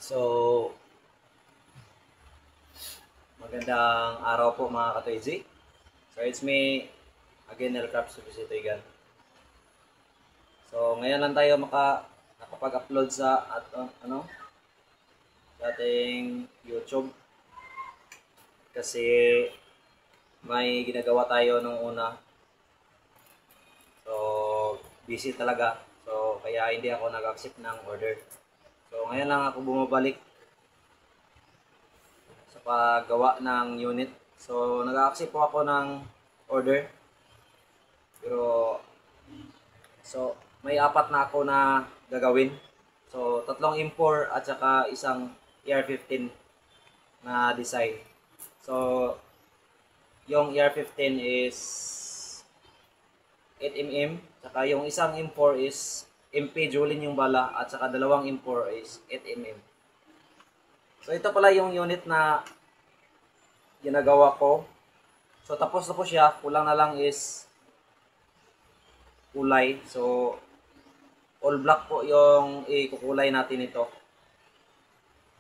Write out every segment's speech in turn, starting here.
So, magandang araw po mga ka-Toyzy. So, it's me again, Elcraps Subisitoigan. So, ngayon lang tayo nakapag-upload sa sa ating YouTube kasi may ginagawa tayo nung una. So, busy talaga. So, kaya hindi ako nag-accept ng order. So, ngayon lang ako bumabalik sa paggawa ng unit. So, nag-accept po ako ng order. So, may apat na ako na gagawin. So, tatlong M4 at saka isang ER15 na design. So, yung ER15 is 8mm, saka yung isang M4 is MP Julin yung bala, at saka dalawang M4 is 8mm. So, ito pala yung unit na ginagawa ko. So, tapos na po siya. Kulang na lang is kulay. So, all black po yung ikukulay natin ito.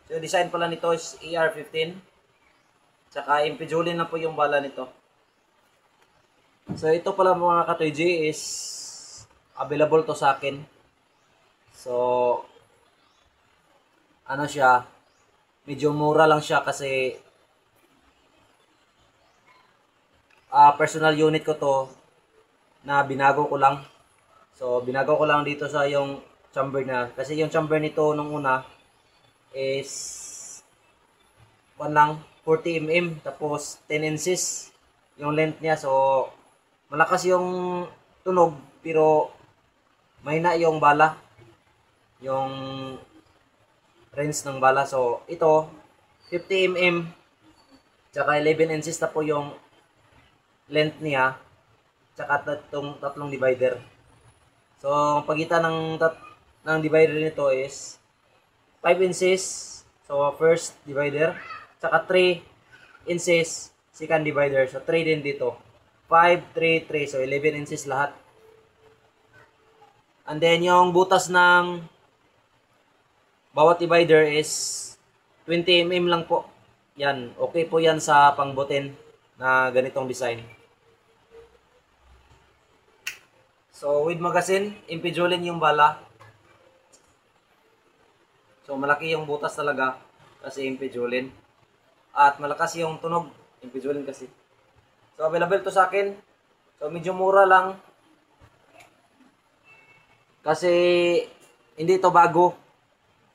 So, yung design pala nito is ER15. Tsaka MP Julin na po yung bala nito. So, ito pala mga ka-Toyzy is available to sa akin. So, ano siya, medyo mura lang siya kasi personal unit ko to na binago ko lang. So, binago ko lang dito sa yung chamber na. Kasi yung chamber nito nung una is 40mm tapos 10 inches yung length niya. So, malakas yung tunog pero mahina yung bala. Yung range ng bala. So, ito 50mm tsaka 11 inches na po yung length niya. Tsaka tatlong divider. So, ang pagitan ng divider nito is 5 inches. So, first divider. Tsaka 3 inches second divider. So, 3 din dito. 5, 3, 3. So, 11 inches lahat. And then, yung butas ng bawat divider is 20mm lang po. Yan. Okay po yan sa pangbutin na ganitong design. So, with magazine, MP Julin yung bala. So, malaki yung butas talaga kasi MP Julin. At malakas yung tunog, MP Julin kasi. So, available to sa akin. So, medyo mura lang. Kasi, hindi ito bago.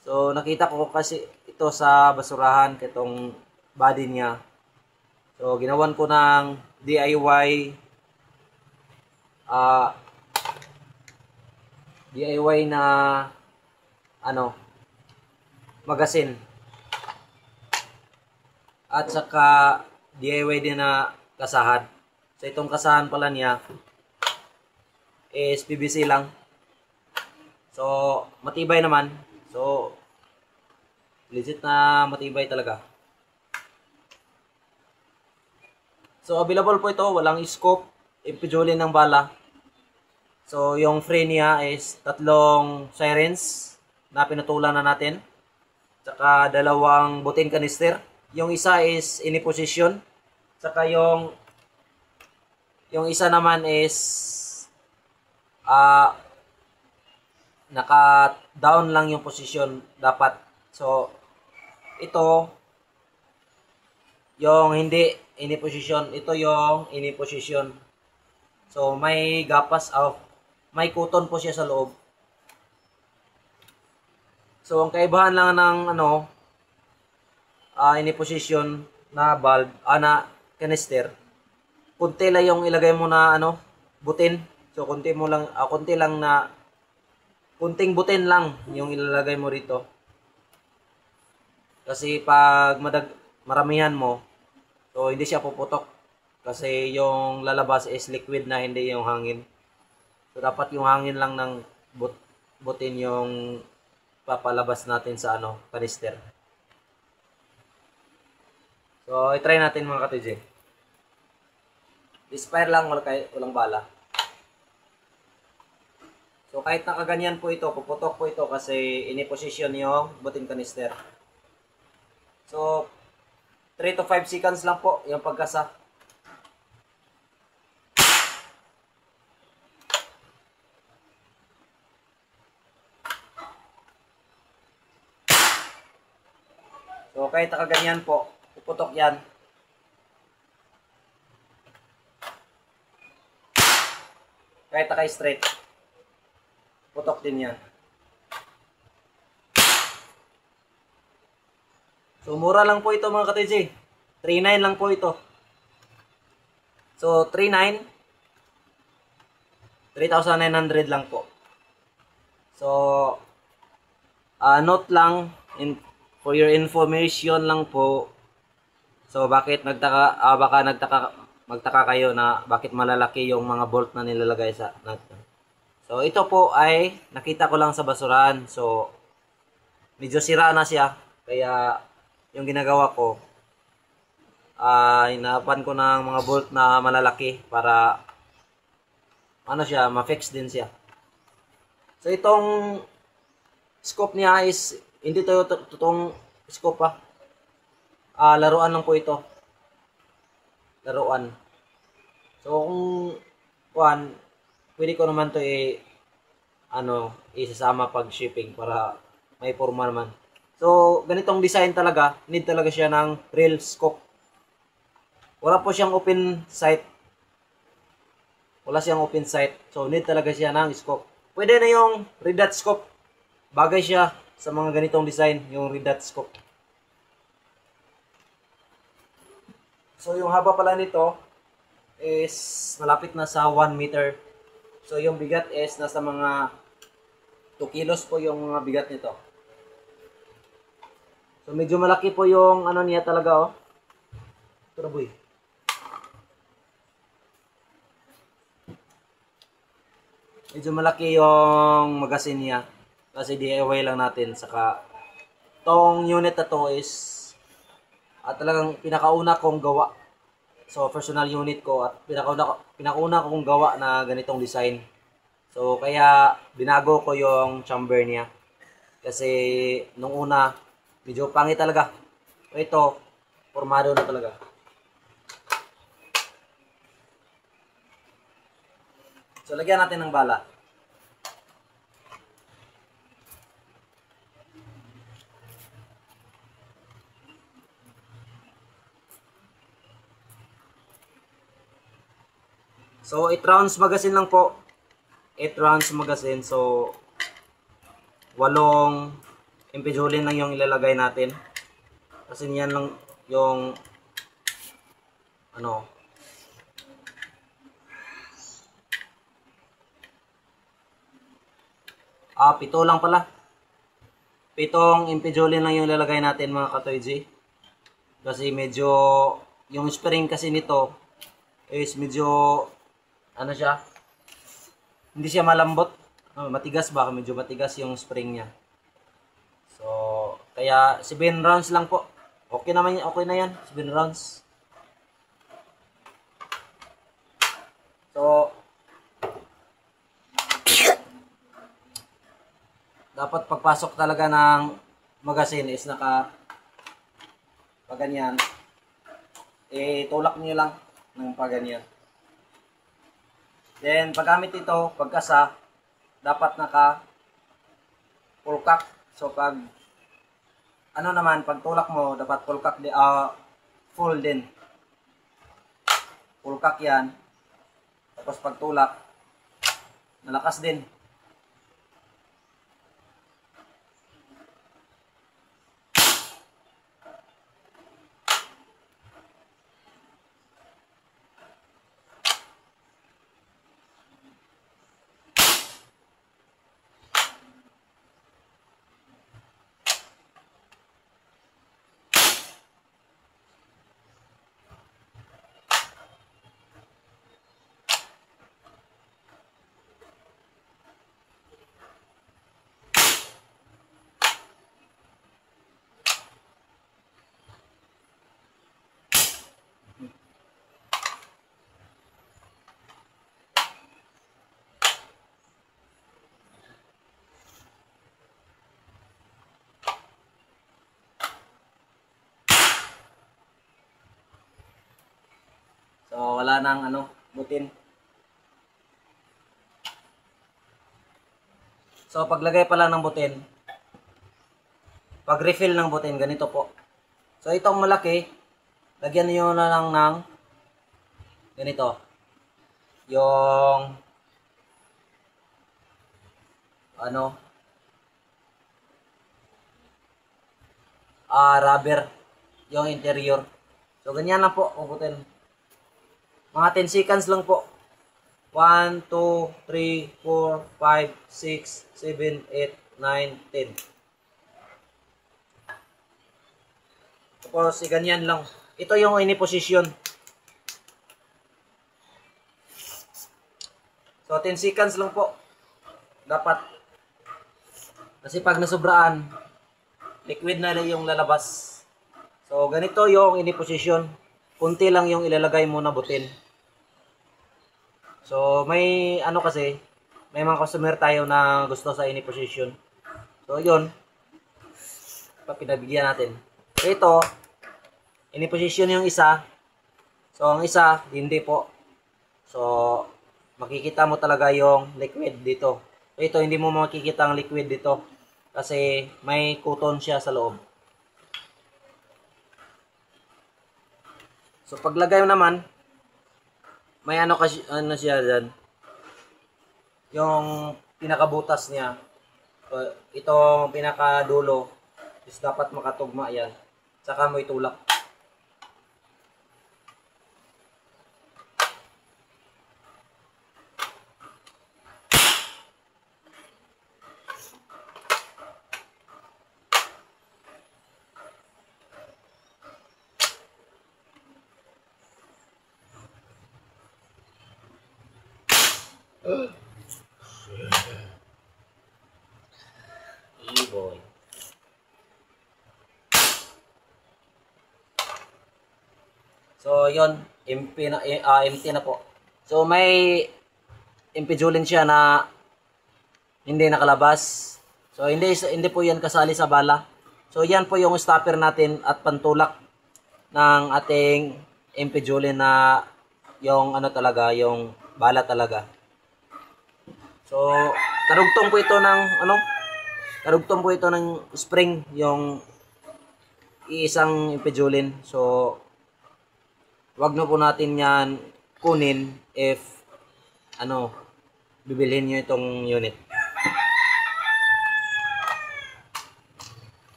So, nakita ko kasi ito sa basurahan, itong body niya. So, ginawan ko ng DIY na magazine. At saka DIY din na kasahan. So, itong kasahan pala niya is PVC lang. So, matibay naman. So, legit na matibay talaga. So, available po ito. Walang scope. MP Julin ng bala. So, yung frame niya is tatlong sirens na pinutulan na natin. Tsaka dalawang butin canister. Yung isa is in position. Tsaka yung isa naman is naka-down lang yung position dapat. So, ito yung hindi in position. Ito yung in position. So, may gapas may kuton po siya sa loob. So, ang kaibahan lang ng in position na valve, na canister, kunti lang yung ilagay mo na butin. So, kunting butin lang yung ilalagay mo rito. Kasi pag maramihan mo, so hindi siya puputok. Kasi yung lalabas is liquid na, hindi yung hangin. So, dapat yung hangin lang ng butin yung papalabas natin sa canister. So, i-try natin mga ka-Toyzy. Dispire lang, walang bala. So kahit nakaganyan po ito, puputok po ito kasi ini-position yung button canister. So 3 to 5 seconds lang po yung pagkasa. So kahit nakaganyan po, puputok yan. Kahit naka-straight, putok din yan. So mura lang po ito mga ka-TJ. 3.9 lang po ito. So 3.9, 3,900 lang po. So note lang, for your information lang po. So bakit magtaka kayo na bakit malalaki yung mga bolt na nilalagay sa nut. So ito po ay nakita ko lang sa basurahan. So medyo sira na siya. Kaya yung ginagawa ko, hinapan ko ng mga bolt na malalaki para ano siya, ma-fix din siya. So itong scope niya is hindi to totoong scope pa. Laruan lang po ito. Laruan. So kung pwede ko naman to isasama pag shipping para may forma naman. So ganitong design talaga, need talaga siya ng real scope. Wala po siyang open sight. Wala siyang open sight. So need talaga siya ng scope. Pwede na yung red dot scope. Bagay siya sa mga ganitong design, yung red dot scope. So yung haba pala nito is malapit na sa 1 meter. So yung bigat is nasa mga 2 kilos po yung mga bigat nito. So medyo malaki po yung ano niya talaga, oh. Ito na, boy. Medyo malaki yung magazine niya kasi DIY lang natin. Saka tong unit na to is talagang pinakauna kong gawa. So personal unit ko at pinakauna kong gawa na ganitong design. So kaya binago ko yung chamber niya kasi nung una medyo pangit talaga. Ito formado na talaga. So lagyan natin ng bala. So 8 rounds magazine lang po. 8 rounds magazine. So 8 impijolin lang yung ilalagay natin. Kasi niyan lang yung ano. 7 lang pala. 7 impijolin lang yung ilalagay natin mga ka-toy. Kasi medyo yung spring kasi nito is medyo ano siya, hindi siya malambot, matigas ba, medyo matigas yung spring niya. So kaya 7 rounds lang po, okay naman, okay na yan, 7 rounds. So dapat pagpasok talaga ng magazine is paganyan, tulak niyo lang ng paganyan. Then paggamit ito, pagkasa, dapat naka full cock. So pag pag tulak mo, dapat full cock full din. Full cock yan. Tapos pag tulak, nalakas din. So wala nang butin. So paglagay pa lang ng butin, pag refill ng butin, ganito po. So itong malaki, lagyan niyo na lang ng ganito. Yung rubber, yung interior. So ganyan lang po puputin. Mga 10 seconds lang po. 1, 2, 3, 4, 5, 6, 7, 8, 9, 10. Tapos ganyan lang. Ito yung ini-position. So 10 seconds lang po. Dapat. Kasi pag nasubraan, liquid na yung lalabas. So ganito yung ini-position. Kunti lang yung ilalagay mo na butin. So may kasi, may mga customer tayo na gusto sa ini-position. So yun, pinabigyan natin. So ito, ini-position yung isa. So ang isa, hindi po. So makikita mo talaga yung liquid dito. So ito, hindi mo makikita ang liquid dito. Kasi may cotton siya sa loob. So paglagay mo naman, may siya dyan. Yung pinakabutas niya. So, itong pinakadulo is dapat makatugma yan. Saka mo itulak. Boy. So yon, empty na po. So may impidulin siya na hindi nakalabas. So hindi po 'yan kasali sa bala. So yan po yung stopper natin at pantulak ng ating impidulin na yung talaga, yung bala talaga. So karugtong po ito ng karugtong po ito ng spring, yung iisang impidulin. So wag na po natin yan kunin if bibilhin nyo itong unit.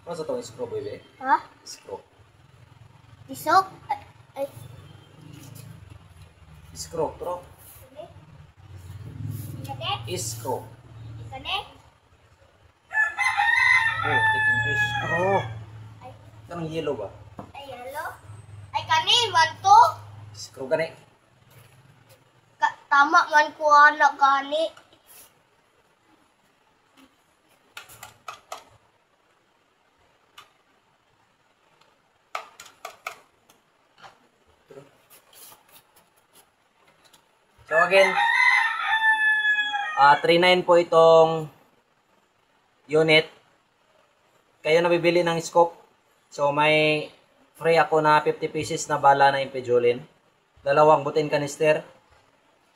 Ano sa itong screw, baby? Ha? Screw. Isok? Screw, bro. Ikade? Screw. Ikade? Oh, taking fish. Oh. Anong yellow ba? Ay, hello? Ay, kani, man to? Screw gani. Tama man ko na gani. So again, 3.9 po itong unit. Kayo na bibili ng scope. So may free ako na 50 pieces na bala na impidulin. 2 butin canister.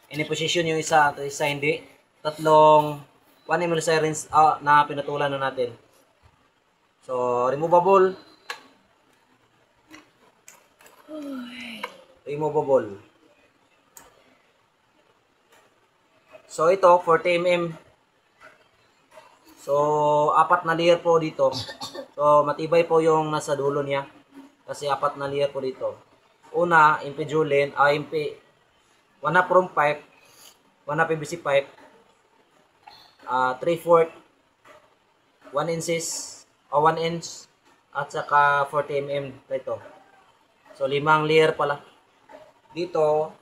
Ini-position yung isa at isa hindi. 3 1 ml syringe na pinatulan na natin. So removable. Removable. So ito 40 mm. So 4 na layer po dito. So matibay po yung nasa dulo niya. Kasi 4 na layer po dito. Una, impidulin, 1 na from pipe, 1 na PVC pipe, 3/4, 1 inches, 1 inch, at saka 40 mm ito. So 5 layer pala. Dito,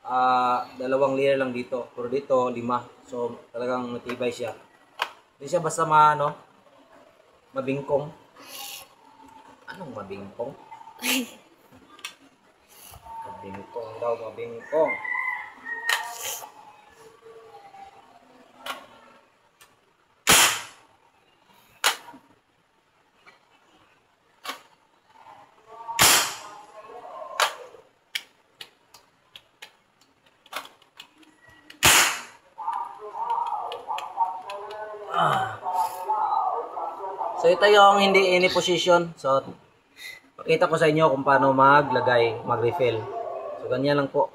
2 layer lang dito. Pero dito, 5. So talagang matibay siya. Hindi siya basta mabingkong. Anong mabingkong? Mabingkong daw, mabingkong. So ito yung hindi any position. So pakita ko sa inyo kung paano maglagay, mag-refill. So ganyan lang po.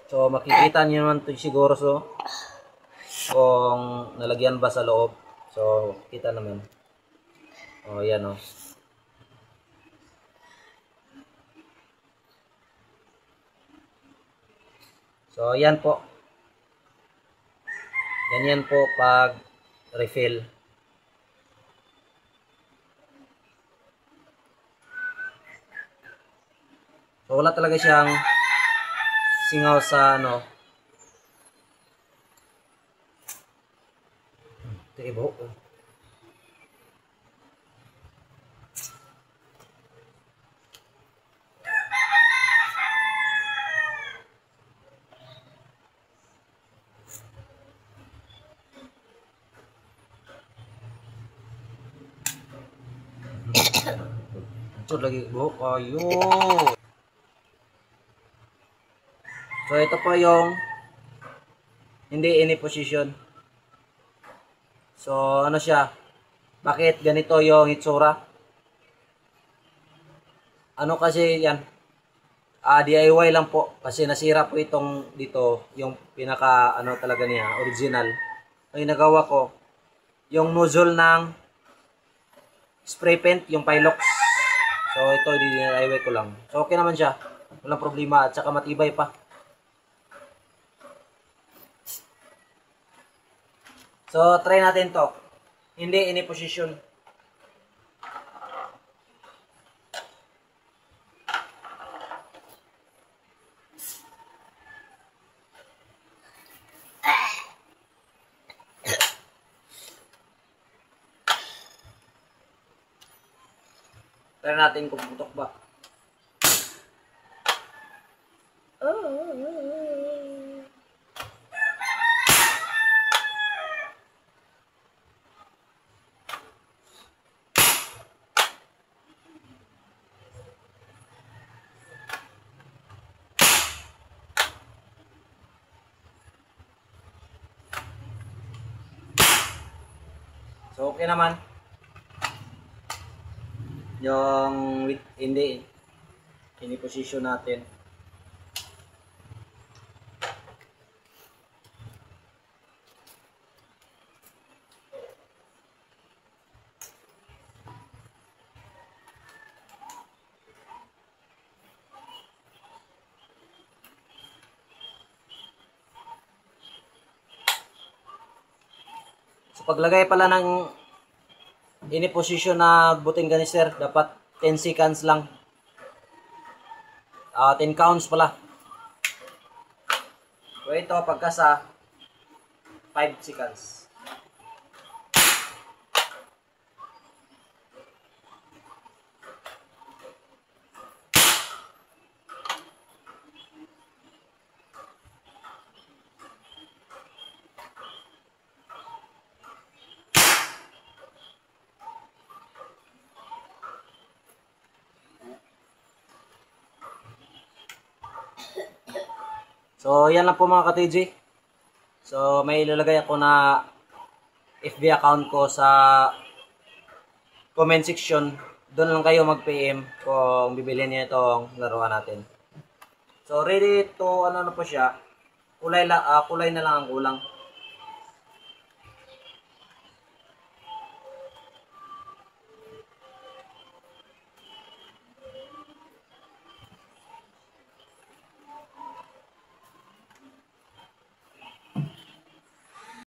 So makikita niyo naman ito siguro kung nalagyan ba sa loob. So kita naman. Oh, yan oh. So yan po. Ganyan po pag refill. So wala talaga siyang singaw sa ano. Ito ibo. Ito lagi buhok kayo. So ito po yung hindi any position. So ano siya? Bakit ganito yung itsura? Ano kasi yan? DIY lang po kasi nasira po itong dito yung pinaka ano talaga niya, original. Ang nagawa ko yung nozzle ng spray paint, yung Pilox. So ito DIY ko lang. So okay naman siya. Walang problema at saka matibay pa. So try natin to. Hindi any position. Try natin kung putok ba. So okay naman. Yung hindi position natin. So paglagay pala ng ini position na buting ganister, dapat 10 seconds lang. 10 counts pala. So ito pagka sa 5 seconds. So, yan lang po mga ka-TJ. So, may ilalagay ako na FB account ko sa comment section. Doon lang kayo mag-PM kung bibilhin niyo itong laruan natin. So, ready to ano na po siya. Kulay na lang ang kulang.